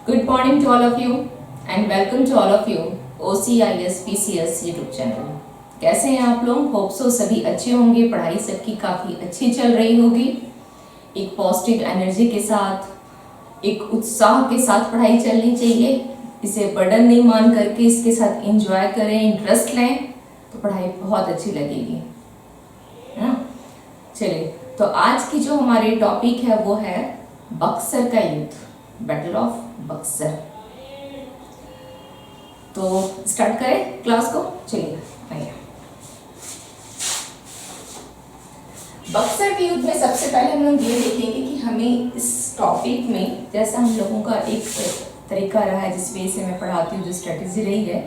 Good morning to all of you and welcome to all of you OCIS PCS YouTube channel. कैसे हैं आप लोग? Hope so सभी अच्छे होंगे, पढ़ाई सबकी काफ़ी अच्छी चल रही होगी। एक पॉजिटिव एनर्जी के साथ, एक उत्साह के साथ पढ़ाई चलनी चाहिए। इसे बर्डन नहीं मान करके इसके साथ एंजॉय करें, इंटरेस्ट लें तो पढ़ाई बहुत अच्छी लगेगी, है ना। चलिए, तो आज की जो हमारी टॉपिक है वो है बक्सर का युद्ध, बैटल ऑफ बक्सर। तो स्टार्ट करें क्लास को। चलिए आइए। बक्सर के युद्ध में सबसे पहले हम लोग ये देखेंगे कि हमें इस टॉपिक में, जैसा हम लोगों का एक तरीका रहा है, जिस वे से मैं पढ़ाती हूँ, जो स्ट्रेटेजी रही है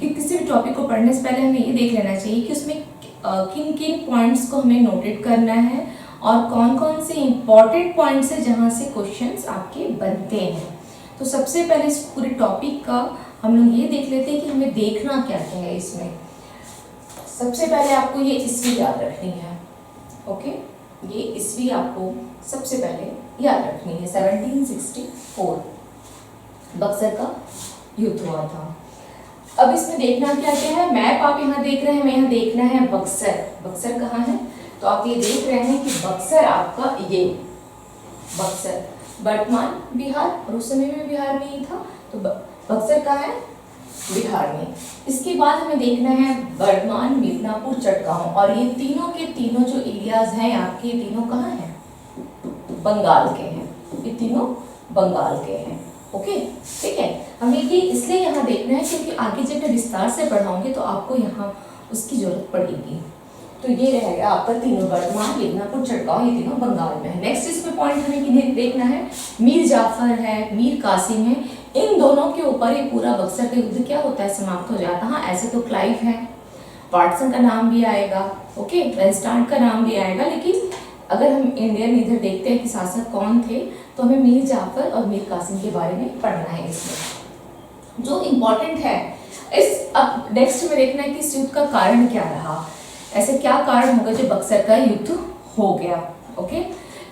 कि किसी भी टॉपिक को पढ़ने से पहले हमें ये देख लेना चाहिए कि उसमें किन किन पॉइंट्स को हमें नोटेट करना है और कौन कौन से इम्पॉर्टेंट पॉइंट्स है जहाँ से क्वेश्चंस आपके बनते हैं। तो सबसे पहले इस पूरे टॉपिक का हम लोग ये देख लेते हैं कि हमें देखना क्या क्या है इसमें। सबसे पहले आपको ये ईस्वी याद रखनी है। ओके, ये ईस्वी आपको सबसे पहले याद रखनी है। 1764 बक्सर का युद्ध हुआ था। अब इसमें देखना क्या क्या है, मैप आप यहाँ देख रहे हैं, मैं यहाँ देखना है बक्सर। बक्सर कहाँ है? तो आप ये देख रहे हैं कि बक्सर आपका ये बक्सर वर्तमान बिहार, और उस समय में बिहार में ही था। तो बक्सर कहाँ है? बिहार में। इसके बाद हमें देखना है वर्धमान, मिदनापुर, चटगांव, और ये तीनों के तीनों जो एरियाज हैं आपके, ये तीनों कहाँ हैं? बंगाल के हैं। ये तीनों बंगाल के हैं। ओके, ठीक है। हमें ये इसलिए यहाँ देखना है क्योंकि आगे जब मैं विस्तार से पढ़ाऊंगी तो आपको यहाँ उसकी जरूरत पड़ेगी। तो ये रहेगा आपका तीनों वर्धमान, मिदनापुर, चटगांव, ये तीनों बंगाल में है। नेक्स्ट इसमें पॉइंट हमें किन्हें देखना है? मीर जाफर है, मीर कासिम है। इन दोनों के ऊपर ये पूरा बक्सर का युद्ध क्या होता है? समाप्त हो जाता है। हाँ, ऐसे तो क्लाइव है, वाटसन का नाम भी आएगा, ओके, वेलस्टांड का नाम भी आएगा, लेकिन अगर हम इंडियन इधर देखते हैं कि शासक कौन थे, तो हमें मीर जाफर और मीर कासिम के बारे में पढ़ना है इसमें, जो इम्पोर्टेंट है। इस अब नेक्स्ट में देखना है कि इस युद्ध का कारण क्या रहा, ऐसे क्या कारण होगा जो बक्सर का युद्ध हो गया। ओके,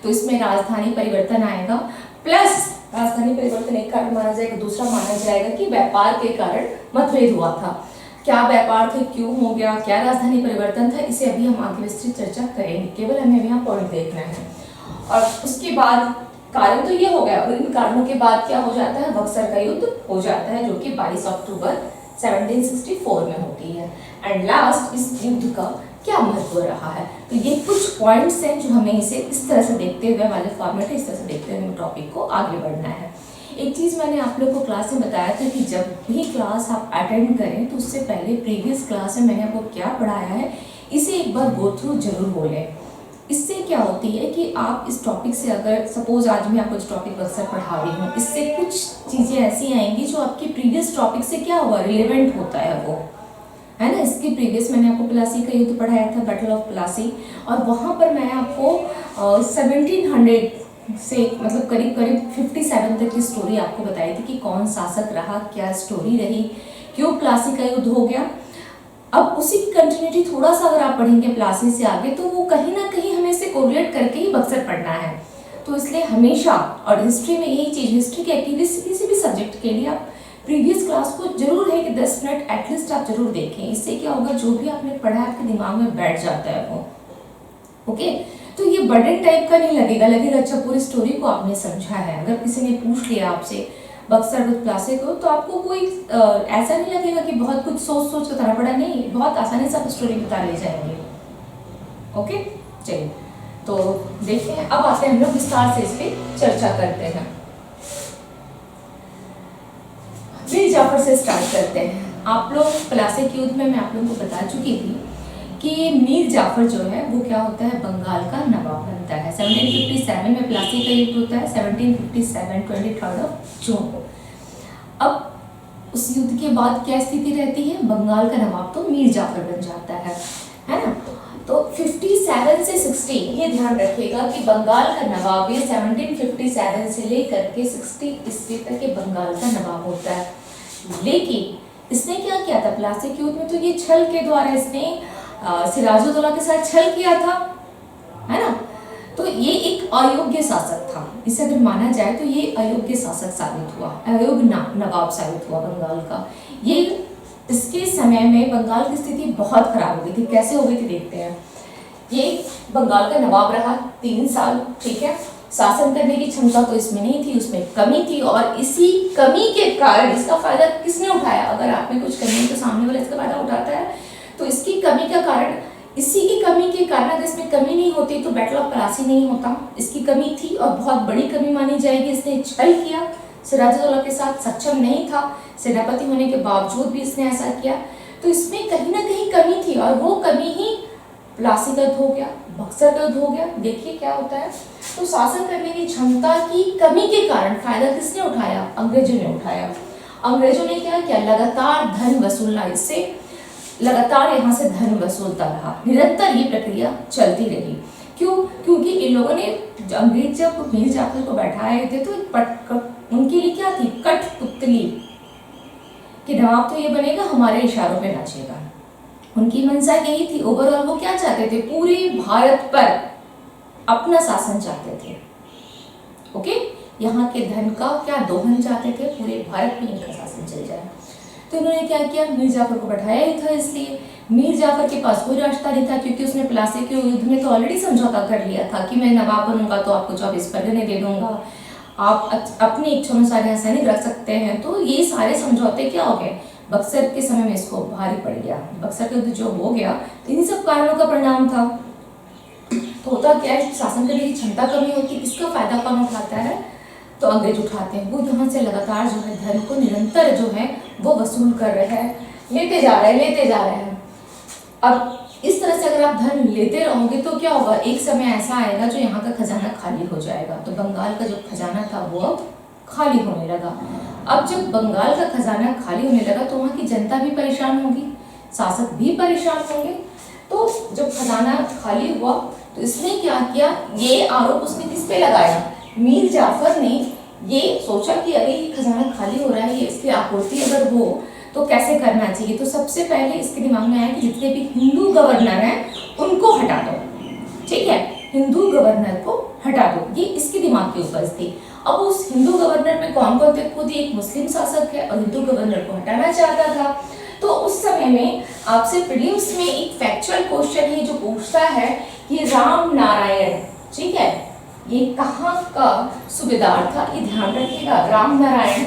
तो इसमें राजधानी परिवर्तन आएगा, प्लस राजधानी परिवर्तन एक कारण माना जाएगा, दूसरा माना जाएगा कि व्यापार के कारण मतभेद हुआ था। क्या व्यापार थे, क्यों हो गया, क्या राजधानी परिवर्तन था, इसे अभी हम आगे विस्तृत चर्चा करेंगे। केवल हमें यहाँ पॉइंट देखना है। और उसके बाद कारण तो ये हो गया, और इन कारणों के बाद क्या हो जाता है? बक्सर का युद्ध हो जाता है, जो कि 22 अक्टूबर 1764 में होती है। एंड लास्ट, इस युद्ध का क्या महत्व रहा है। तो ये कुछ पॉइंट्स हैं जो हमें इसे इस तरह से देखते हुए, वाले फॉर्मेट इस तरह से देखते हुए हमें टॉपिक को आगे बढ़ना है। एक चीज़ मैंने आप लोगों को क्लास में बताया था कि जब भी क्लास आप अटेंड करें तो उससे पहले प्रीवियस क्लास में मैंने आपको क्या पढ़ाया है इसे एक बार गो थ्रू जरूर बोलें। इससे क्या होती है कि आप इस टॉपिक से, अगर सपोज आज मैं आपको इस टॉपिक अक्सर पढ़ा रही हूँ, इससे कुछ चीज़ें ऐसी आएंगी जो आपके प्रीवियस टॉपिक से क्या हुआ, रिलेवेंट होता है वो, है ना। इसके प्रीवियस मैंने आपको प्लासी का युद्ध पढ़ाया था, बैटल ऑफ प्लासी, और वहाँ पर मैं आपको 1700 से मतलब करीब करीब 57 तक की स्टोरी आपको बताई थी कि कौन शासक रहा, क्या स्टोरी रही, क्यों प्लासी का युद्ध हो गया। अब उसी की कंटिन्यूटी थोड़ा सा अगर आप पढ़ेंगे प्लासी से आगे, तो वो कहीं ना कहीं हमें इसे कोरिलेट करके ही बक्सर पढ़ना है। तो इसलिए हमेशा, और हिस्ट्री में यही चीज़, हिस्ट्री की एक्टिविटीज किसी भी सब्जेक्ट के लिए आप प्रीवियस क्लास को जरूर है कि 10 मिनट एटलीस्ट आप जरूर देखें। इससे क्या होगा, जो भी आपने पढ़ा आपके दिमाग में बैठ जाता है वो। ओके, तो ये बर्डन टाइप का नहीं लगेगा, अच्छा पूरी स्टोरी को आपने समझा है। अगर किसी ने पूछ लिया आपसे बक्सर विद प्लासी को, तो आपको कोई ऐसा नहीं लगेगा कि बहुत कुछ सोच सोच कर करना पड़ा, नहीं, बहुत आसानी से आप स्टोरी बता ले जाएंगे। ओके, चलिए तो देखते हैं। अब आते हैं हम लोग विस्तार से इस पर चर्चा करते हैं। मीर जाफर से स्टार्ट करते हैं। आप लोग प्लासी के युद्ध में मैं आप लोगों को बता चुकी थी कि मीर जाफर जो है वो क्या होता है, बंगाल का नवाब बनता है। 1757 में प्लासी का युद्ध होता है, 1757 23 जून को। अब उस युद्ध के बाद क्या स्थिति रहती है, बंगाल का नवाब तो मीर जाफर बन जाता है ना। तो 57 से 60 ये ध्यान रखिएगा कि बंगाल का नवाब, ये 1757 से लेकर के 60 ईस्वी तक ये बंगाल का नवाब होता है। लेकिन इसने क्या किया था प्लासी के युद्ध में, तो ये छल के द्वारा इसने सिराजुद्दौला के साथ छल किया था, है ना। तो ये एक अयोग्य शासक था। इसे अगर माना जाए तो ये अयोग्य शासक साबित हुआ, अयोग्य नवाब साबित हुआ बंगाल का। ये इसके समय में बंगाल की स्थिति बहुत खराब हो गई थी। कैसे हो गई थी देखते हैं। ये बंगाल का नवाब रहा 3 साल, ठीक है। शासन करने की क्षमता तो इसमें नहीं थी, उसमें कमी थी, और इसी कमी के कारण इसका फायदा किसने उठाया? अगर आप में कुछ कमी है तो सामने वाला इसका फायदा उठाता है। तो इसकी कमी का कारण, इसी की कमी के कारण अगर इसमें कमी नहीं होती तो बैटल ऑफ प्लासी नहीं होता। इसकी कमी थी और बहुत बड़ी कमी मानी जाएगी। इसने छल किया, सिराजुद्दौला के साथ सक्षम नहीं था, सेनापति होने के बावजूद भी इसने ऐसा किया। तो इसमें कहीं ना कहीं कमी थी और वो कमी ही प्लासी का युद्ध हो गया, बक्सर का युद्ध हो गया। देखिए क्या होता है। तो शासन करने की क्षमता की कमी के कारण फायदा किसने उठाया? अंग्रेजों ने उठाया। अंग्रेजों ने क्या किया? लगातार धन वसूलना, इससे लगातार यहाँ से धन वसूलता रहा। निरंतर ये प्रक्रिया चलती रही। क्यों? क्योंकि इन लोगों ने, अंग्रेज जब मीर जाफर को बैठाए थे तो उनके लिए क्या थी? कठपुतली कि नवाब तो ये बनेगा, हमारे इशारों पे नाचेगा। उनकी मंशा यही थी। ओवरऑल वो क्या चाहते थे? पूरे भारत पर अपना शासन चाहते थे। ओके, यहाँ के धन का क्या दोहन चाहते थे, पूरे भारत में इनका शासन चल जाए। तो इन्होंने क्या किया? मीर जाफर को बैठाया ही था। इसलिए मीर जाफर के पास कोई रास्ता नहीं था, क्योंकि उसने प्लासी के युद्ध में तो ऑलरेडी समझौता कर लिया था कि मैं नवाब बनूंगा तो आपको 24 परगने दे दूंगा, आप अपनी इच्छा अनुसार यहाँ सैनिक रख सकते हैं। तो ये सारे समझौते क्या हो गए? बक्सर के समय में इसको भारी पड़ गया। बक्सर का युद्ध जो हो गया इन्हीं सब कारणों का परिणाम था। तो होता क्या है? शासन करने की क्षमता कमी होती है। इसका फायदा कौन उठाता है? तो अंग्रेज उठाते हैं। वो यहाँ से लगातार जो है धन को निरंतर जो है वो वसूल कर रहे हैं, लेते जा रहे हैं। अब इस तरह से अगर आप धन लेते रहोगे तो क्या होगा? एक समय ऐसा आएगा जो यहाँ का खजाना खाली हो जाएगा। तो बंगाल का जो खजाना था वो अब खाली होने लगा। अब जब बंगाल का खजाना खाली होने लगा तो वहाँ की जनता भी परेशान होगी, शासक भी परेशान होंगे। तो जब खजाना खाली हुआ तो इसने क्या किया? ये आरोप उसने किस पे लगाया? मीर जाफर ने ये सोचा कि अरे ये खजाना खाली हो रहा है, ये इसकी आपूर्ति अगर हो तो कैसे करना चाहिए। तो सबसे पहले इसके दिमाग में आया कि जितने भी हिंदू गवर्नर हैं उनको हटा दो, ठीक है, हिंदू गवर्नर को हटा दो। ये इसके दिमाग की उपज थी। अब उस हिंदू गवर्नर में कौन कौन थे? खुद एक मुस्लिम शासक है और हिंदू गवर्नर को हटाना चाहता था। तो उस समय में आपसे प्रीलिम्स में एक फैक्चुअल क्वेश्चन है जो पूछता है कि राम नारायण, ठीक है, ये कहाँ का सूबेदार था? ये ध्यान रखिएगा, राम नारायण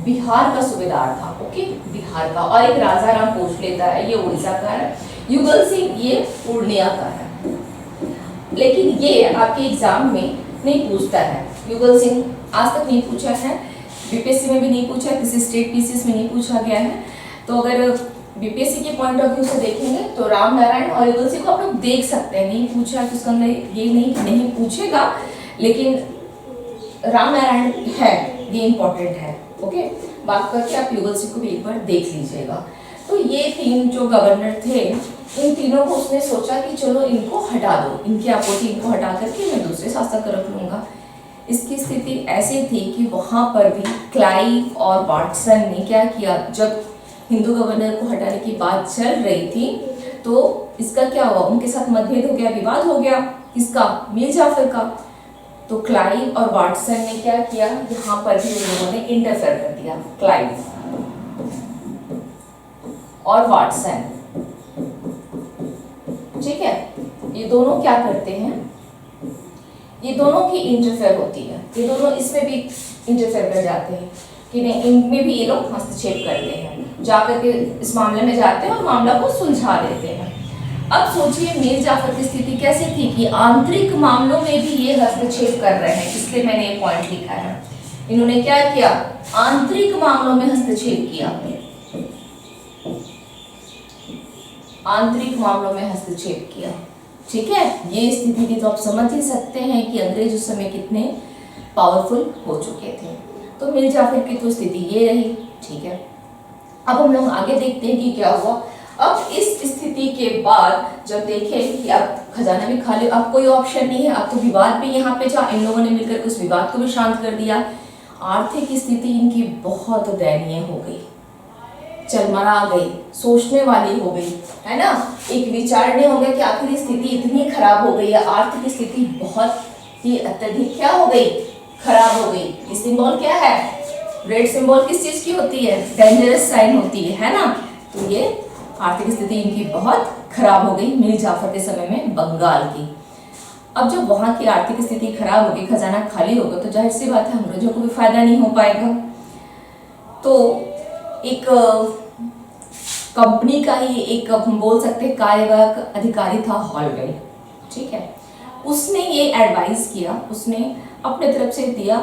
बिहार का सूबेदार था। ओके, बिहार का। और एक राजा राम पूछ लेता है, ये उड़ीसा का है। युगल सिंह ये पूर्णिया का है। लेकिन ये आपके एग्जाम में नहीं पूछता है। युगल सिंह आज तक नहीं पूछा है, बीपीएससी में भी नहीं पूछा, किसी स्टेट पीसीएस में नहीं पूछा गया है। तो अगर बीपीएससी के पॉइंट ऑफ व्यू से देखेंगे तो राम नारायण और युगल सिंह को आप लोग देख सकते हैं। नहीं पूछा है तो उसका अंदर ये नहीं पूछेगा, लेकिन राम नारायण है, ये इंपॉर्टेंट है। ओके, बात करके आप युगल सिंह को भी एक बार देख लीजिएगा। तो ये 3 जो गवर्नर थे, इन तीनों को उसने सोचा कि चलो इनको हटा दो, इनकी आपूर्ति इनको हटा करके मैं दूसरे शासक रख लूंगा। इसकी स्थिति ऐसी थी कि वहां पर भी क्लाइव और वाटसन ने क्या किया? जब हिंदू गवर्नर को हटाने की बात चल रही थी तो इसका क्या हुआ? उनके साथ मतभेद हो गया, विवाद हो गया। किसका? मीर जाफर का। तो क्लाइव और वाटसन ने क्या किया? यहाँ पर भी उन लोगों ने इंटरफेयर कर दिया। क्लाइव और वाटसन, ठीक है, ये दोनों क्या करते हैं? ये दोनों की इंटरफेयर होती है, ये दोनों इसमें भी इंटरफेयर कर जाते हैं कि नहीं, इनमें भी ये लोग हस्तक्षेप करते हैं, जाकर के इस मामले में जाते हैं और मामला को सुलझा देते हैं। अब सोचिए मीर जाफर की स्थिति कैसी थी कि आंतरिक मामलों में भी ये हस्तक्षेप कर रहे हैं, इसलिए मैंने ये पॉइंट लिखा है। इन्होंने क्या किया? आंतरिक मामलों में हस्तक्षेप किया, आंतरिक मामलों में हस्तक्षेप किया, ठीक है। ये स्थिति थी, तो आप समझ ही सकते हैं कि अंग्रेज उस समय कितने पावरफुल हो चुके थे। तो मीर जाफर की तो स्थिति ये रही, ठीक है। अब हम लोग आगे देखते हैं कि क्या हुआ। अब इस स्थिति के बाद जब देखें कि अब खजाना भी खाली, अब कोई ऑप्शन नहीं है, अब तो विवाद भी यहाँ पे था, इन लोगों ने मिलकर उस विवाद को भी शांत कर दिया। आर्थिक स्थिति इनकी बहुत दयनीय हो गई, चरमरा गई, सोचने वाली हो गई, है ना। एक विचारणीय हो गया कि आखिर स्थिति इतनी खराब हो गई है, आर्थिक स्थिति बहुत कि अत्यधिक क्या हो गई, खराब हो गई। ये सिंबल क्या है, रेड सिंबल किस चीज की होती है, डेंजरस साइन होती है ना। तो ये आर्थिक स्थिति इनकी बहुत खराब हो गई मीर जाफर के समय में बंगाल की। अब जब वहां की आर्थिक स्थिति खराब होगी, खजाना खाली होगा, तो जाहिर सी बात है अंग्रेजों को भी फायदा नहीं हो पाएगा। तो एक कंपनी का ही एक हम बोल सकते हैं कार्यवाहक अधिकारी था हॉलवेल, ठीक है। उसने ये एडवाइस किया, उसने अपने तरफ से दिया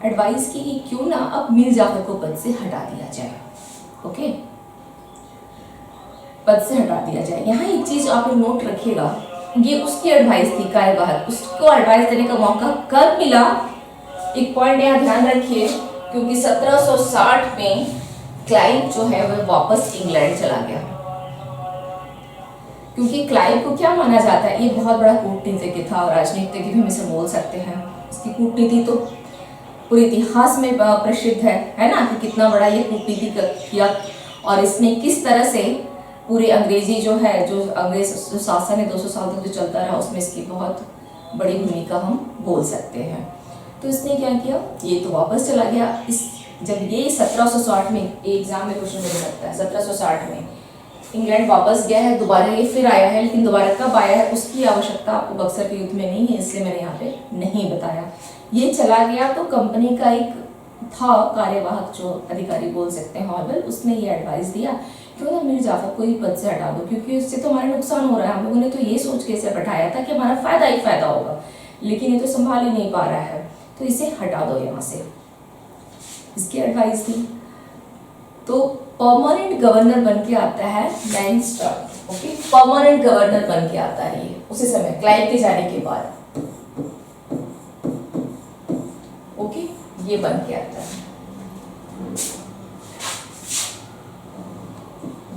एडवाइस की कि क्यों ना अब मीर जाफर को पद से हटा दिया जाए। ओके, पद से हटा दिया जाए। यहाँ एक चीज आप लोग नोट रखिएगा, ये उसकी एडवाइस थी कार्यवाहक, उसको एडवाइस देने का मौका कब मिला, एक पॉइंट यहाँ ध्यान रखिए, क्योंकि 1760 में क्लाइव जो है वह वापस इंग्लैंड चला गया। क्योंकि क्लाइव को क्या माना जाता है, ये बहुत बड़ा कूटनीतिज्ञ था और राजनीतिज्ञ भी हम इसे बोल सकते हैं। इसकी कूटनीति तो पूरे इतिहास में प्रसिद्ध है ना, कि कितना बड़ा ये कूटनीति किया और इसने किस तरह से पूरे अंग्रेजी जो है, जो अंग्रेज जो शासन है 200 साल तक जो चलता रहा, उसमें इसकी बहुत बड़ी भूमिका हम बोल सकते हैं। तो इसने क्या किया, ये तो वापस चला गया। इस जब ये 1760 में एग्जाम में क्वेश्चन मिल सकता है, 1760 में इंग्लैंड वापस गया है, दोबारा ये फिर आया है, लेकिन दोबारा कब आया है उसकी आवश्यकता आपको बक्सर के युद्ध में नहीं है, इसलिए मैंने यहाँ पे नहीं बताया। ये चला गया तो कंपनी का एक था कार्यवाहक जो अधिकारी बोल सकते हैं हॉलवेल, उसने ये एडवाइस दिया क्यों ना मीर जाफर को ही पद से हटा दो, क्योंकि उससे तो हमारा नुकसान हो रहा है। हम लोगों ने तो ये सोच के इसे बैठाया था कि हमारा फायदा ही फायदा होगा, लेकिन ये तो संभाल ही नहीं पा रहा है, तो इसे हटा दो यहाँ से। इसकी एडवाइस दी तो परमानेंट गवर्नर बन के आता है लैंगस्टन। ओके, परमानेंट गवर्नर बन के आता है ये उसी समय क्लाइव के जाने के बाद। ओके, ये बन के आता है,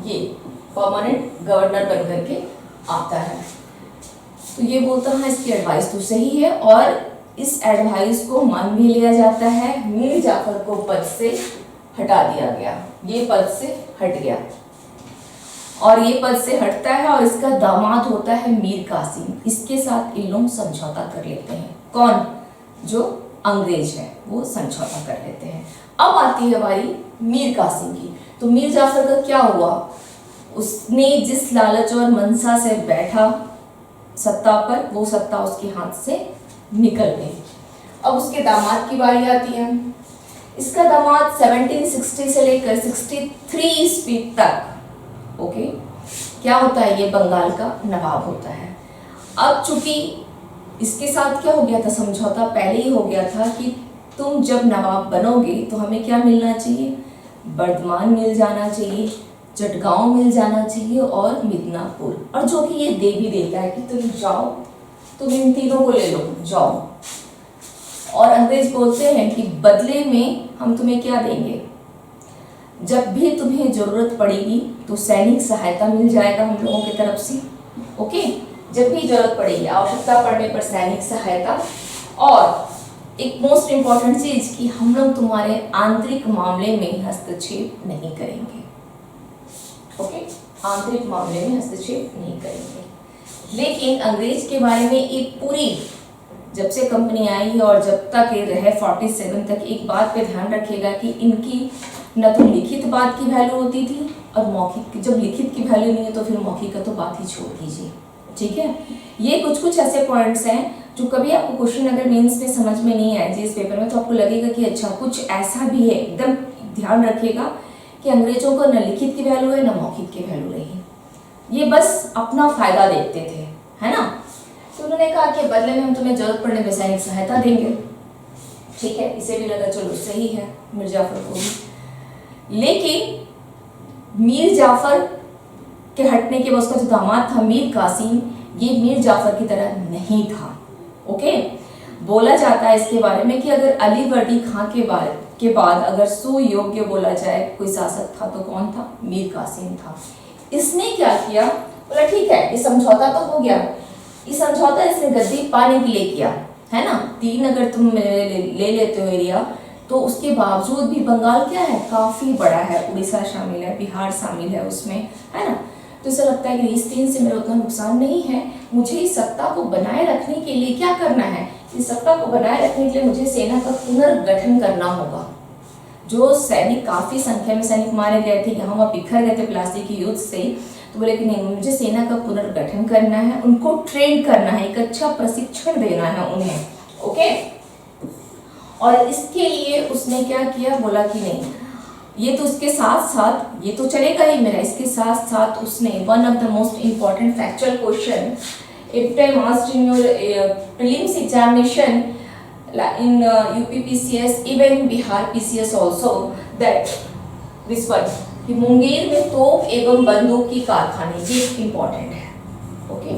ये परमानेंट गवर्नर बन करके आता है। तो ये बोलता है इसकी एडवाइस तो सही है और इस एडवाइस को मान भी लिया जाता है। मीर जाफर को पद से हटा दिया गया, ये पद से हट गया और ये पद से हटता है और इसका दामाद होता है मीर कासिम। इसके साथ इन लोग समझौता कर लेते हैं। कौन? जो अंग्रेज है वो समझौता कर लेते हैं। अब आती है बारी मीर कासिम की। तो मीर जाफर का क्या हुआ, उसने जिस लालच और मनसा से बैठा सत्ता पर, वो सत्ता उसके हाथ से निकल गई। अब उसके दामाद की बारी आती है। इसका दामाद 1760 से लेकर 63 ईस्वी तक ओके क्या होता है, ये बंगाल का नवाब होता है। अब चूंकि इसके साथ क्या हो गया था, समझौता पहले ही हो गया था कि तुम जब नवाब बनोगे तो हमें क्या मिलना चाहिए, बर्धमान मिल जाना चाहिए, चटगांव मिल जाना चाहिए और मिदनापुर, और जो कि ये दे भी देता है कि तुम जाओ, तुम इन तीनों को ले लो, जाओ। और अंग्रेज बोलते हैं कि बदले में हम तुम्हें क्या देंगे, जब भी तुम्हें जरूरत पड़ेगी तो सैनिक सहायता मिल जाएगा हम लोगों की तरफ से। ओके, जब भी जरूरत पड़ेगी, आवश्यकता पड़ने पर सैनिक सहायता, और एक मोस्ट इम्पॉर्टेंट चीज कि हम लोग तुम्हारे आंतरिक मामले में हस्तक्षेप नहीं करेंगे। ओके, आंतरिक मामले में हस्तक्षेप नहीं करेंगे। लेकिन अंग्रेज के बारे में एक पूरी, जब से कंपनी आई है और जब तक ये रहे 47 तक, एक बात पे ध्यान रखिएगा कि इनकी न तो लिखित बात की वैल्यू होती थी और मौखिक, जब लिखित की वैल्यू नहीं है तो फिर मौखिक का तो बात ही छोड़ दीजिए। ठीक है, ये कुछ ऐसे पॉइंट्स हैं जो कभी आपको क्वेश्चन अगर मेंस में समझ में नहीं आए जिस पेपर में, तो आपको लगेगा कि अच्छा कुछ ऐसा भी है। एकदम ध्यान रखिएगा कि अंग्रेजों को न लिखित की वैल्यू है न मौखिक की वैल्यू रही, ये बस अपना फायदा देखते थे, है ना। तो उन्होंने कहा कि बदले में हम तुम्हें जरूरत पड़ने पर सैनिक सहायता देंगे। ठीक है, इसे भी लगा चलो सही है मीर जाफर को भी। लेकिन मीर जाफर के हटने के बाद उसका जो दामाद था मीर कासिम, ये मीर जाफर की तरह नहीं था। ओके, बोला जाता है इसके बारे में कि अगर अली वर्दी खां के बाद अगर सुयोग्य बोला जाए कोई शासक था तो कौन था, मीर कासिम था। इसने क्या किया, बोला ठीक है ये समझौता तो हो गया, ये समझौता इसने गद्दी पाने के लिए किया, है ना। 3 अगर तुम ले लेते हो एरिया, तो उसके बावजूद भी बंगाल क्या है, काफी बड़ा है, उड़ीसा शामिल है, बिहार शामिल है उसमें, है ना। तो इसे लगता है कि इस 3 से मेरा उतना नुकसान नहीं है, मुझे इस सत्ता को बनाए रखने के लिए क्या करना है इस सत्ता को बनाए रखने के लिए मुझे सेना का पुनर्गठन करना होगा। जो सैनिक, काफी संख्या में सैनिक मारे गए थे, यहाँ वहाँ बिखर गए थे प्लासी के युद्ध से, तो बोले कि नहीं, मुझे सेना का पुनर्गठन करना है, उनको ट्रेन करना है, एक अच्छा प्रशिक्षण देना है उन्हें। ओके, और इसके लिए उसने क्या किया, बोला कि नहीं, ये तो उसके साथ साथ, ये तो चलेगा ही मेरा, इसके साथ साथ उसने one of the most important factual question if time asked in your prelims examination in UPPCS, even in Bihar PCS also, that this one कि मुंगेर में तोप एवं बंदूक की कारखाने, ये इम्पोर्टेंट है। ओके,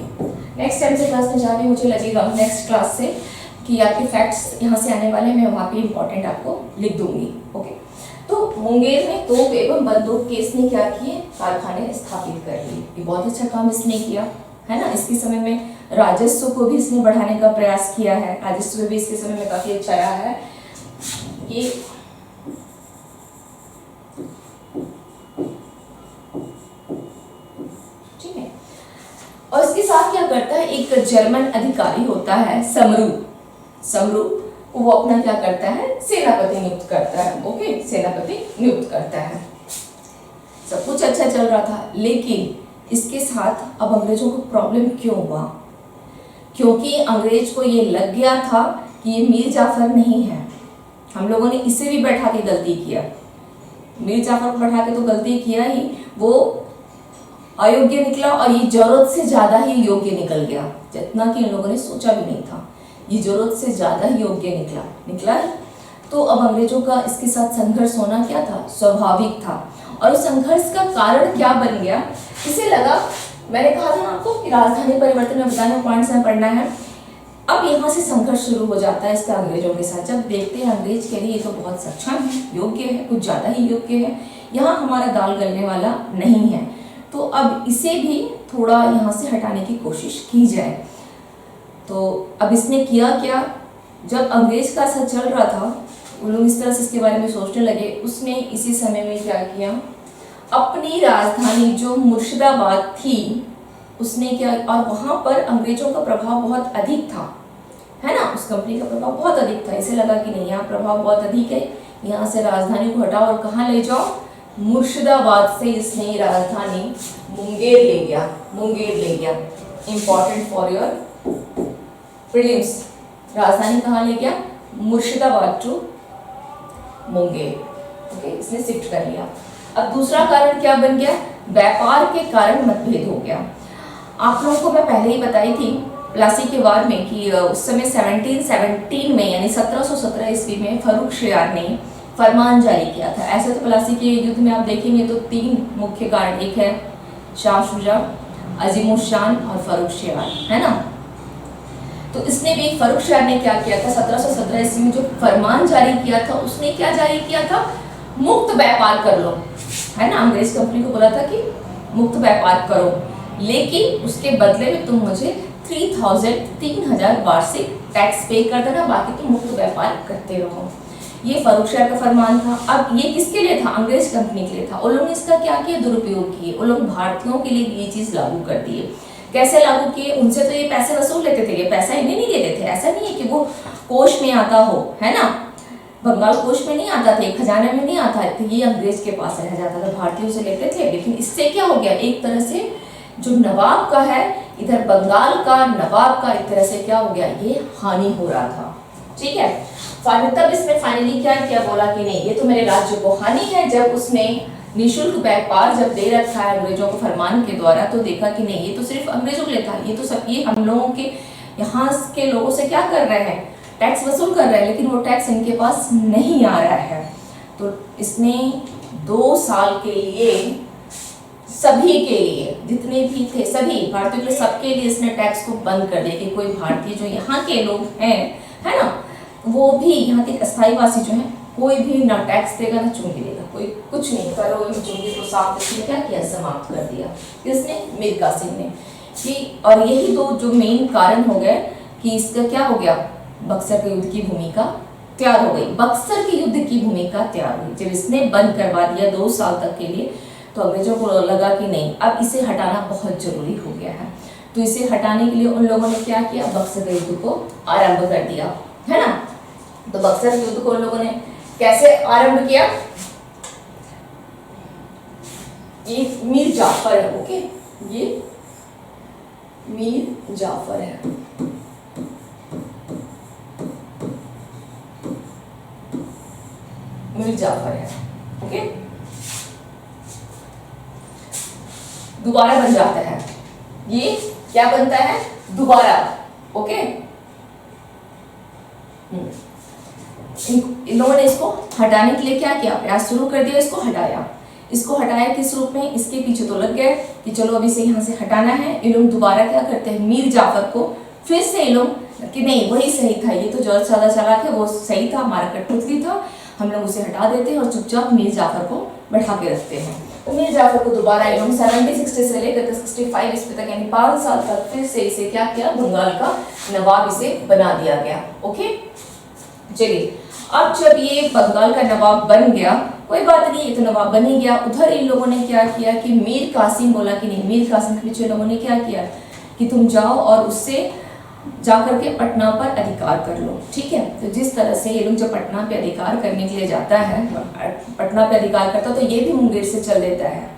नेक्स्ट टाइम से क्लास में जा रही, मुझे लगेगा नेक्स्ट क्लास से कि आपके फैक्ट्स यहाँ से आने वाले, मैं वहाँ पे इम्पोर्टेंट आपको लिख दूंगी। ओके, तो मुंगेर में तोप एवं बंदूक के इसने क्या किए, कारखाने स्थापित कर लिए। ये बहुत अच्छा काम इसने किया है ना। इसके समय में राजस्व को भी इसने बढ़ाने का प्रयास किया है, राजस्व भी इसके समय में काफी अच्छा रहा है। ये ठीक है, और इसके साथ क्या करता है, एक जर्मन अधिकारी होता है समरू, वो अपना क्या करता है, सेनापति नियुक्त करता है। ओके, सेनापति नियुक्त करता है। सब कुछ अच्छा चल रहा था, लेकिन इसके साथ अब अंग्रेजों को प्रॉब्लम क्यों हुआ, क्योंकि अंग्रेज को ये लग गया था कि ये मीर जाफर नहीं है, हम लोगों ने इसे भी बैठा के गलती किया, मीर जाफर को बैठा के तो गलती किया ही, वो अयोग्य निकला और ये जरूरत से ज्यादा ही योग्य निकल गया, जितना कि इन लोगों ने सोचा भी नहीं था, ये जरूरत से ज्यादा ही योग्य निकला। तो अब अंग्रेजों का इसके साथ संघर्ष होना क्या था, स्वाभाविक था। और उस संघर्ष का कारण क्या बन गया, इसे लगा, मैंने कहा था ना आपको कि राजधानी परिवर्तन में बताने पॉइंट्स में पढ़ना है। अब यहाँ से संघर्ष शुरू हो जाता है इसका अंग्रेजों के साथ। जब देखते हैं अंग्रेज के लिए ये तो बहुत सक्षम है, योग्य है, कुछ ज़्यादा ही योग्य है, यहाँ हमारा दाल गलने वाला नहीं है, तो अब इसे भी थोड़ा यहाँ से हटाने की कोशिश की जाए। तो अब इसने किया क्या, जब अंग्रेज का असर चल रहा था, वो लोग इस तरह से इसके बारे में सोचने लगे, उसने इसी समय में क्या किया, अपनी राजधानी जो मुर्शिदाबाद थी उसने क्या, और वहाँ पर अंग्रेजों का प्रभाव बहुत अधिक था, है ना, उस कंपनी का प्रभाव बहुत अधिक था। इसे लगा कि नहीं, यहाँ प्रभाव बहुत अधिक है, यहाँ से राजधानी को हटाओ और कहाँ ले जाओ, मुर्शिदाबाद से इसने राजधानी मुंगेर ले गया। इम्पॉर्टेंट फॉर योर प्रीलिम्स, राजधानी कहाँ ले गया, मुर्शिदाबाद टू मुंगेर। ओके, इसने शिफ्ट कर लिया। अब दूसरा कारण क्या बन गया, व्यापार के कारण मतभेद हो गया। आप लोगों को मैं पहले ही बताई थी प्लासी के वार में कि उस समय 1717 में, यानी 1717 ईस्वी में फर्रुखशियार ने फरमान जारी किया था। ऐसे तो प्लासी के युद्ध में आप देखेंगे तो 3 मुख्य कारण, एक है शाह शुजा, अजीमुशान और फर्रुखशियार, है ना। तो इसने भी, फर्रुखशियार ने क्या किया था, 1717 ईस्वी में जो फरमान जारी किया था, उसने क्या जारी किया था, मुक्त व्यापार कर लो, है ना। अंग्रेज कंपनी को बोला था कि मुक्त व्यापार करो, लेकिन उसके बदले में तुम मुझे 3000 वार्षिक टैक्स पे कर देना, बाकी तुम मुक्त व्यापार करते रहो। ये फर्रुखशियार का फरमान था। अब ये किसके लिए था, अंग्रेज कंपनी के लिए था। उन लोगों ने इसका क्या किया, दुरुपयोग किए। उन लोग भारतीयों के लिए ये चीज लागू कर दिए। कैसे लागू किए, उनसे तो ये पैसे वसूल लेते थे, ये पैसा इन्हें नहीं देते थे। ऐसा नहीं है कि वो कोष में आता हो, है ना, बंगाल कोष में नहीं आता था, खजाने में नहीं आता है, तो ये अंग्रेज के पास रह जाता था, भारतीयों से लेते थे। लेकिन इससे क्या हो गया, एक तरह से जो नवाब का है, इधर बंगाल का नवाब का एक तरह से क्या हो गया, ये हानि हो रहा था। ठीक है, तब इसमें फाइनली क्या किया, बोला कि नहीं, ये तो मेरे राज्य को हानि है। जब उसने निःशुल्क व्यापार जब दे रखा है अंग्रेजों को फरमान के द्वारा, तो देखा कि नहीं, ये तो सिर्फ अंग्रेजों के लिए था, ये तो सब ये हम लोगों के यहाँ के लोगों से क्या कर रहे हैं, टैक्स वसूल कर रहे हैं, लेकिन वो टैक्स इनके पास नहीं आ रहा है। तो इसने 2 साल के लिए सभी के लिए, जितने भी थे सभी भारतीयों के लिए, सबके लिए इसने टैक्स को बंद कर दिया कि कोई भारतीय जो यहाँ के लोग हैं, है ना, वो भी यहाँ के अस्थायी वासी जो हैं, कोई भी ना टैक्स देगा ना चुंगी देगा, कोई कुछ नहीं, करो चुंगी को साफ इसने क्या किया, समाप्त कर दिया। किसने, मीर कासिम ने। कि और यही तो जो मेन कारण हो गए कि इसका क्या हो गया, बक्सर के युद्ध की भूमिका तैयार हो गई। बक्सर के युद्ध की भूमिका तैयार हुई जब इसने बंद करवा दिया 2 साल तक के लिए, तो अंग्रेजों को लगा कि नहीं, अब इसे हटाना बहुत जरूरी हो गया है। तो इसे हटाने के लिए उन लोगों ने क्या किया, बक्सर के युद्ध को आरंभ कर दिया, है ना। तो बक्सर के युद्ध को उन लोगों ने कैसे आरंभ किया, ये मीर जाफर है, ओके, ये मीर जाफर है, मीर जाफर है, ओके, दोबारा बन जाता है, ये क्या बनता है, दोबारा, ओके। इन लोगों ने इसको हटाने के लिए क्या किया, प्रयास शुरू कर दिया, इसको हटाया। इसको हटाया किस रूप में, इसके पीछे तो लग गए कि चलो अभी से यहाँ से हटाना है। ये लोग दोबारा क्या करते हैं, मीर जाफर को फिर से ये लोग कि नहीं वही सही था, ये तो जो ज्यादा चला था वो सही था, हमारा कठपुतली था, हम लोग उसे हटा देते हैं और चुपचाप मीर जाफर को बैठा के रखते हैं। तो मीर जाफर को दोबारा ये लोग 1760 से लेकर 65 ईस्वी तक यानी 5 साल तक फिर से इसे क्या किया, बंगाल का नवाब इसे बना दिया गया, ओके। चलिए अब जब ये बंगाल का नवाब बन गया, कोई बात नहीं, ये तो नवाब बन ही गया। उधर इन लोगों ने क्या किया कि मीर कासिम बोला कि नहीं, मीर कासिम के पीछे लोगों ने क्या किया कि तुम जाओ और उससे जाकर के पटना पर अधिकार कर लो, ठीक है। तो जिस तरह से ये लोग जब पटना पे अधिकार करने के लिए जाता है, पटना पे अधिकार करता तो ये भी मुंगेर से चल देता है,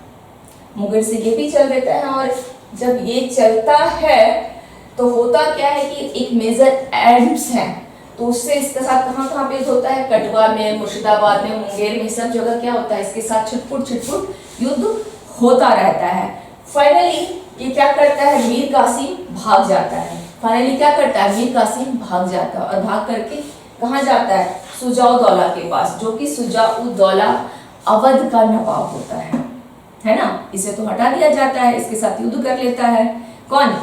मुंगेर से ये भी चल देता है। और जब ये चलता है तो होता क्या है कि एक मेजर एडम्स है, तो उससे इसके साथ कहाँ कहाँ पे होता है, कटवा में, मुर्शिदाबाद में, मुंगेर में, सब जगह क्या होता है, इसके साथ छिटपुट युद्ध होता रहता है। फाइनली ये क्या करता है, मीर कासिम भाग जाता है। फाइनली क्या करता है, मीर कासिम भाग जाता है और भाग करके कहाँ जाता है, सुजाउद्दौला के पास, जो कि सुजाउद्दौला अवध का नवाब होता है ना। इसे तो हटा दिया जाता है, इसके साथ युद्ध कर लेता है कौन,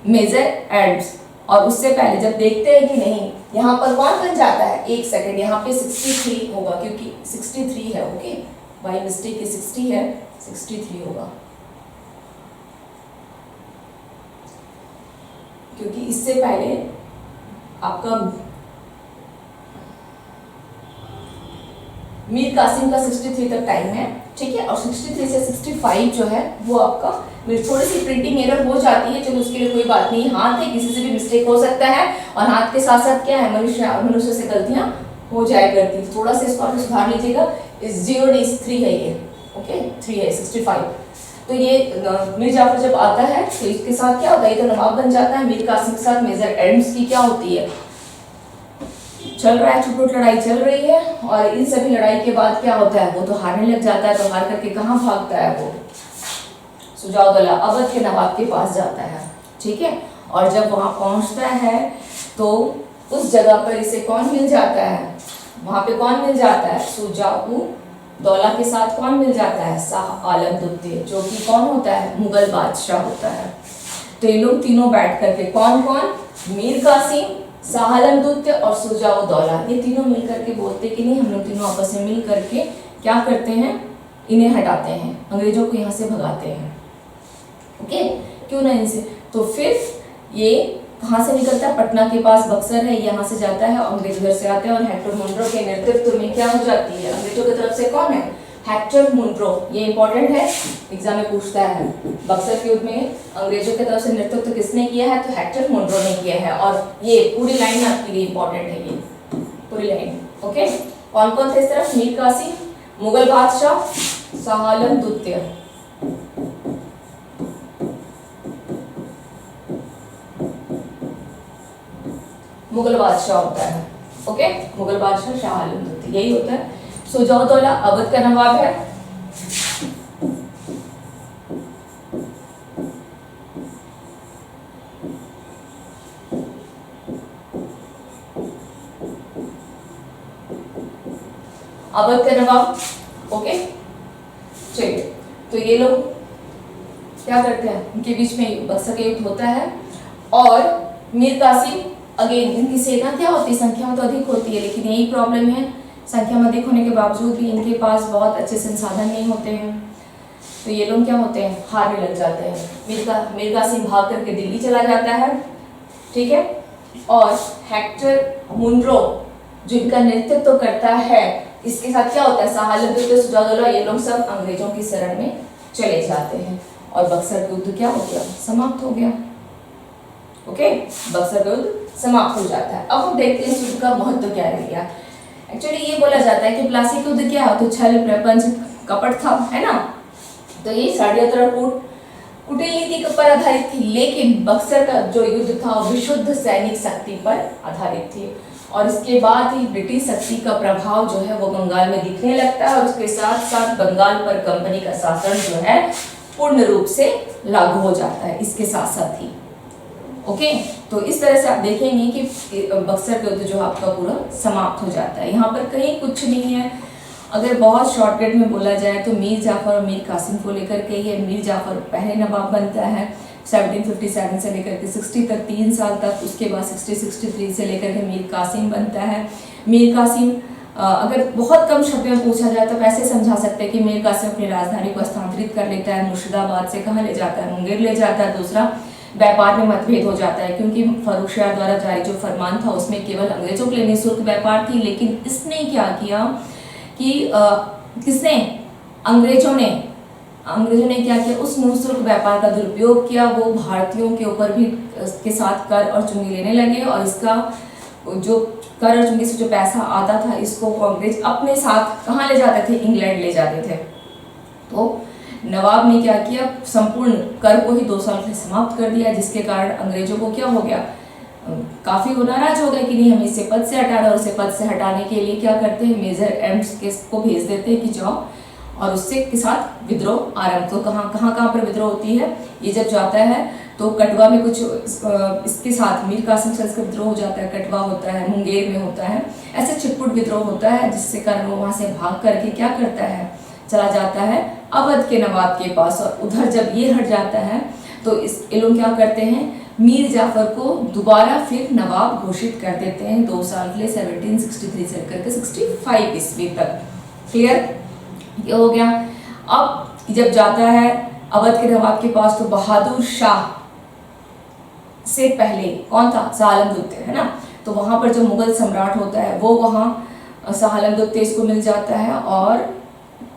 मेजर एडम्स। और उससे पहले जब देखते हैं कि नहीं यहाँ पर कौन बन जाता है, एक सेकंड, यहाँ पे 63 होगा क्योंकि 63 है, ओके, बाय मिस्टेक 60 है, 63 होगा क्योंकि इससे पहले आपका मीर कासिम का 63 तक टाइम है, ठीक है। और 63 से 65 जो है वो आपका थोड़ी सी प्रिंटिंग एरर हो जाती है, चलो उसके लिए कोई बात नहीं, हाथ है, किसी से भी मिस्टेक हो सकता है, और हाथ के साथ साथ क्या है, मनुष्य से गलतियां हो जाए करती है, थोड़ा सा इसको आप सुधार लीजिएगा। इस 0 इस 3 है ये, ओके, 3 है 65। तो ये मीर जाफर जब आता है तो इसके साथ क्या होता है, ये तो नवाब बन जाता है, मीर कासिम के साथ मेजर एडम्स की क्या होती है, चल रहा है, छुटपुट लड़ाई चल रही है। और इन सभी लड़ाई के बाद क्या होता है, वो तो हारने लग जाता है, तो हार करके कहाँ भागता है, वो सुजाउद्दौला अवध के नवाब के पास जाता है, ठीक है। और जब वहां पहुंचता है तो उस जगह पर इसे कौन मिल जाता है, वहां पे कौन मिल जाता है, सुजाउद्दौला के साथ कौन मिल जाता है, शाह आलम द्वितीय, जो कि कौन होता है, मुगल बादशाह होता है। तो ये लोग तीनों बैठ करके कौन कौन, मीर कासिम, शाह आलम द्वितीय और सुजाउद्दौला, ये तीनों मिल करके बोलते कि नहीं, हम लोग तीनों आपस में मिल करके क्या करते हैं, इन्हें हटाते हैं, अंग्रेजों को यहाँ से भगाते हैं, ओके, क्यों ना इनसे। तो फिर ये कहाँ से निकलता है, पटना के पास बक्सर है, यहाँ से जाता है, अंग्रेज घर से आते हैं, और हेक्टर मुनरो के नेतृत्व में क्या हो जाती है, अंग्रेजों की तरफ से कौन है, हेक्टर मुनरो, ये इंपॉर्टेंट है, एग्जाम में पूछता है, बक्सर के युद्ध में अंग्रेजों की तरफ से नेतृत्व किसने किया है, तो हेक्टर मुनरो ने किया है। और ये पूरी लाइन आपके लिए इंपॉर्टेंट है, ये पूरी लाइन, ओके। कौन कौन थे इस तरफ, मीर कासिम, मुगल बादशाह, शाह आलम द्वितीय, मुगल बादशाह होता है, ओके, मुगल बादशाह शाह आलम द्वितीय, यही होता है। सुजाउद्दौला अवध का नवाब है, अवध का नवाब, ओके। चलिए, तो ये लोग क्या करते हैं, इनके बीच में बक्सर का युद्ध होता है, और मीर कासिम अगेन, इनकी सेना क्या होती है, संख्या में तो अधिक होती है, लेकिन यही प्रॉब्लम है, संख्या में अधिक होने के बावजूद भी इनके पास बहुत अच्छे संसाधन नहीं होते हैं, तो ये लोग क्या होते हैं, हारने लग जाते हैं। मीर कासिम भाग करके दिल्ली चला जाता है, ठीक है। और हेक्टर मुनरो जिनका नेतृत्व करता है, इसके साथ क्या होता है, शाह आलम द्वितीय, सुजाउद्दौला, ये लोग सब अंग्रेजों की शरण में चले जाते हैं, और बक्सर का युद्ध क्या हो गया, समाप्त हो गया, ओके, बक्सर का युद्ध समाप्त हो जाता है। अब हम देखते हैं इस युद्ध का महत्व क्या रह गया। एक्चुअली ये बोला जाता है कि प्लासी का युद्ध क्या है, तो छल प्रपंच कपट था, है ना। तो ये षड्यंत्र कूटनीति पर आधारित थी, लेकिन बक्सर का जो युद्ध था विशुद्ध सैनिक शक्ति पर आधारित थी। और इसके बाद ही ब्रिटिश शक्ति का प्रभाव जो है वो बंगाल में दिखने लगता है, और उसके साथ साथ बंगाल पर कंपनी का शासन जो है पूर्ण रूप से लागू हो जाता है इसके साथ साथ ही। ओके, तो इस तरह से आप देखेंगे कि बक्सर का युद्ध जो आपका पूरा समाप्त हो जाता है। यहाँ पर कहीं कुछ नहीं है। अगर बहुत शॉर्टकट में बोला जाए तो मीर जाफर और मीर कासिम को लेकर के ये मीर जाफर पहले नवाब बनता है 1757 से लेकर के 60 तक, 3 साल तक। उसके बाद 63 से लेकर के मीर कासिम बनता है। मीर कासिम अगर बहुत कम शब्द में पूछा जाए तो ऐसे समझा सकते हैं कि मीर कासिम अपनी राजधानी को स्थानांतरित कर लेता है, मुर्शिदाबाद से कहाँ ले जाता है, मुंगेर ले जाता है। दूसरा, व्यापार में मतभेद हो जाता है, क्योंकि फर्रुख शाह द्वारा जारी जो फरमान था उसमें केवल अंग्रेजों के लिए निःशुल्क व्यापार थी, लेकिन इसने क्या किया कि किसने, अंग्रेजों ने क्या किया, उस निःशुल्क व्यापार का दुरुपयोग किया। वो भारतीयों के ऊपर भी के साथ कर और चुंगी लेने लगे, और इसका जो कर और चुंगी से जो पैसा आता था इसको अंग्रेज अपने साथ कहाँ ले जाते थे, इंग्लैंड ले जाते थे। तो नवाब ने क्या किया, संपूर्ण कर को ही 2 साल के लिए समाप्त कर दिया, जिसके कारण अंग्रेजों को क्या हो गया, काफी वो नाराज हो गए कि नहीं, हमें इसे पद से हटाना। और उसे पद से हटाने के लिए क्या करते हैं, मेजर एम्स को भेज देते हैं कि जाओ और उससे के साथ विद्रोह आरंभ। तो कहाँ पर विद्रोह होती है, ये जब जाता है तो कटवा में कुछ इसके साथ मीर कासिम से इसका विद्रोह हो जाता है, कटवा होता है, मुंगेर में होता है, ऐसे छिटपुट विद्रोह होता है, जिससे कारण वो वहाँ से भाग करके क्या करता है, चला जाता है अवध के नवाब के पास। और उधर जब ये हट जाता है तो ये लोग क्या करते हैं, मीर जाफर को दोबारा फिर नवाब घोषित कर देते हैं 2 साल के लिए, 1763 से लेकर के 65 ईस्वी तक। क्लियर, ये हो गया। अब जब जाता है अवध के नवाब के पास तो बहादुर शाह से पहले कौन था, शाह आलम द्वितीय, है ना। तो वहां पर जो मुगल सम्राट होता है वो वहां शाह आलम द्वितीय को मिल जाता है, और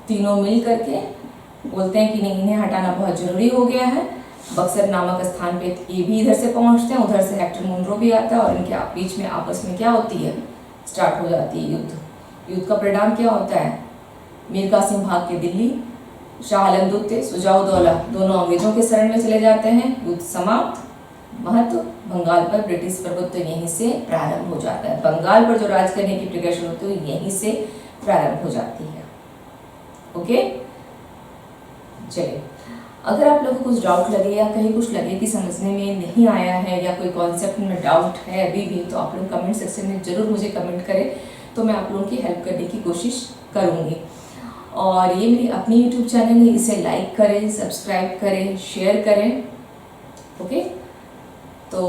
तीनों मिल करके बोलते हैं कि नहीं, इन्हें हटाना बहुत जरूरी हो गया है। बक्सर नामक स्थान पे ये भी इधर से पहुंचते हैं, उधर से हेक्टर मुनरो भी आता है, और इनके बीच में आपस में क्या होती है, स्टार्ट हो जाती है युद्ध। का परिणाम क्या होता है, मीर कासिम भाग के दिल्ली, शाह आलम द्वितीय, सुजाउद्दौला दोनों अंग्रेजों के शरण में चले जाते हैं, युद्ध समाप्त। महत्व, बंगाल पर ब्रिटिश प्रभुत्व यहीं से प्रारंभ हो जाता है। बंगाल पर जो राज करने की प्रक्रिया होती है यहीं से प्रारंभ हो जाती है। ओके, चलिए, अगर आप लोगों को कुछ डाउट लगे या कहीं कुछ लगे कि समझने में नहीं आया है या कोई कॉन्सेप्ट में डाउट है अभी भी, तो आप लोग कमेंट सेक्शन में ज़रूर मुझे कमेंट करें, तो मैं आप लोगों की हेल्प करने की कोशिश करूँगी। और ये मेरी अपनी यूट्यूब चैनल है, इसे लाइक करें, सब्सक्राइब करें, शेयर करें। ओके, तो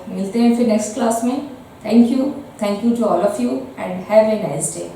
मिलते हैं फिर नेक्स्ट क्लास में। Thank you to all of you and have a nice day.